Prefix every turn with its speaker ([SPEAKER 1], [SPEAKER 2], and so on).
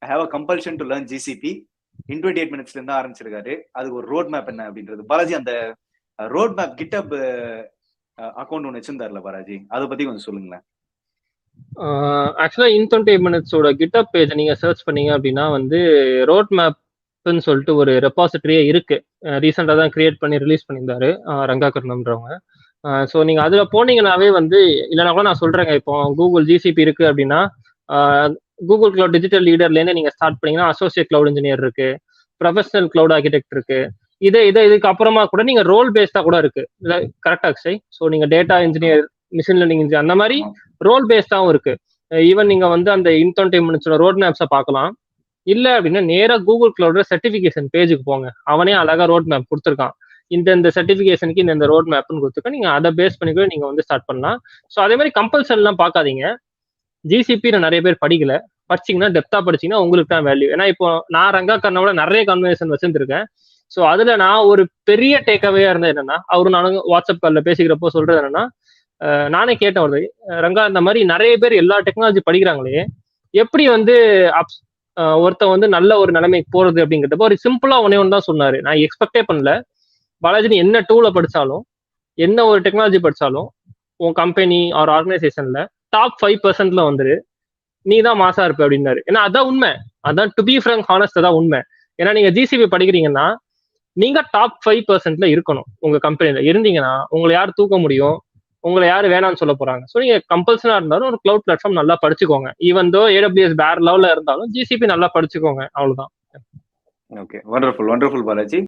[SPEAKER 1] I have a compulsion to learn GCP in 28 minutes இருந்து ஆரம்பிச்சிருக்காரு. அதுக்கு ஒரு ரோட் மேப் என்ன அப்படின்றது. பாலாஜி அந்த ரோட் மேப் கிட்டப் அக்கௌண்ட் ஒன்று வச்சிருந்தாருல பாலாஜி, அதை பத்தி கொஞ்சம் சொல்லுங்களேன்.
[SPEAKER 2] ஆக்சுவலா இன் 28 minutesோட கிட்டப் பேஜ் நீங்க சர்ச் பண்ணீங்க அப்படின்னா வந்து ரோட் மேப்னு சொல்லிட்டு ஒரு ரெபாசிட்டரியே இருக்கு. ரீசெண்டா தான் கிரியேட் பண்ணி ரிலீஸ் பண்ணியிருந்தாரு ரங்காகர்ணம்ன்றவங்க. ஸோ நீங்க அதுல போனீங்கன்னாவே வந்து இல்லைனா கூட நான் சொல்றேங்க, இப்போ கூகுள் ஜிசிபி இருக்கு அப்படின்னா கூகுள் கிளவுட் டிஜிட்டல் லீடர்லேருந்து நீங்க ஸ்டார்ட் பண்ணீங்கன்னா அசோசியேட் கிளவுட் இன்ஜினியர் இருக்கு, ப்ரொஃபஷனல் கிளவுட் ஆர்கிடெக்ட் இருக்கு. இதுக்கு அப்புறமா கூட நீங்க ரோல் பேஸ்டா கூட இருக்கு. கரெக்டா அக்ஷய்? ஸோ நீங்க data engineer, machine learning engineer அந்த மாதிரி ரோல் பேஸ்டாவும் இருக்கு. ஈவன் நீங்க வந்து அந்த இன் 20 minutesோட ரோட் மேப்ஸை பார்க்கலாம். இல்ல அப்படின்னா நேரா கூகுள் கிளவுட் சர்டிபிகேஷன் பேஜுக்கு போங்க. அவனே அழகா ரோட் மேப் கொடுத்துருக்கான். இந்த சர்டிபிகேஷனுக்கு இந்த ரோட் மேப்னு கொடுத்துருக்கோம். நீங்க அதை பேஸ் பண்ணி கூட நீங்க வந்து ஸ்டார்ட் பண்ணலாம். ஸோ அதே மாதிரி கம்பல்சரி எல்லாம் பார்க்காதீங்க. ஜிசிபி நிறைய பேர் படிக்கல, படிச்சிங்கன்னா டெப்தா படிச்சீங்கன்னா உங்களுக்கு தான் வேல்யூ. ஏன்னா இப்போ நான் ரங்காகர்ணோட நிறைய கன்வர்சேஷன் வச்சிருந்திருக்கேன். ஸோ அதுல நான் ஒரு பெரிய டேக்அவேயா இருந்தது என்னன்னா, அவரு நானும் வாட்ஸ்அப் காலில் பேசிக்கிறப்போ சொல்றது என்னன்னா, நானே கேட்டேன் ஒரு ரங்கா, இந்த மாதிரி நிறைய பேர் எல்லா டெக்னாலஜி படிக்கிறாங்களே, எப்படி வந்து ஒருத்த வந்து நல்ல ஒரு நிலைமைக்கு போறது அப்படிங்கிறப்ப ஒரு சிம்பிளா ஒன்னே ஒன்று தான் சொன்னாரு. நான் எக்ஸ்பெக்டே பண்ணல. பாலாஜி, என்ன டூலை படிச்சாலும் என்ன ஒரு டெக்னாலஜி படிச்சாலும் உன் கம்பெனி ஆர் ஆர்கனைசேஷன்ல டாப் 5% வந்துரு, நீ தான் மாசா இருப்ப அப்படின்னாரு. ஏன்னா அதான் உண்மை. அதான் டு பி ஃப்ராங்க் ஹானஸ்ட் தான் உண்மை. ஏன்னா நீங்க ஜிசிபி படிக்கிறீங்கன்னா நீங்க டாப் 5% இருக்கணும். உங்க கம்பெனில இருந்தீங்கன்னா உங்களை யார் தூக்க முடியும், உங்களை யாரு வேணாம்னு சொல்ல போறாங்க. ஸோ நீங்க கம்பல்சனா இருந்தாலும் ஒரு கிளவுட் பிளாட்ஃபார்ம் நல்லா படிச்சுக்கோங்க. ஈவன் தோ AWS வேற லெவல்ல இருந்தாலும் ஜிசிபி நல்லா படிச்சுக்கோங்க. அவ்வளவுதான்.
[SPEAKER 1] Okay, wonderful Balaji.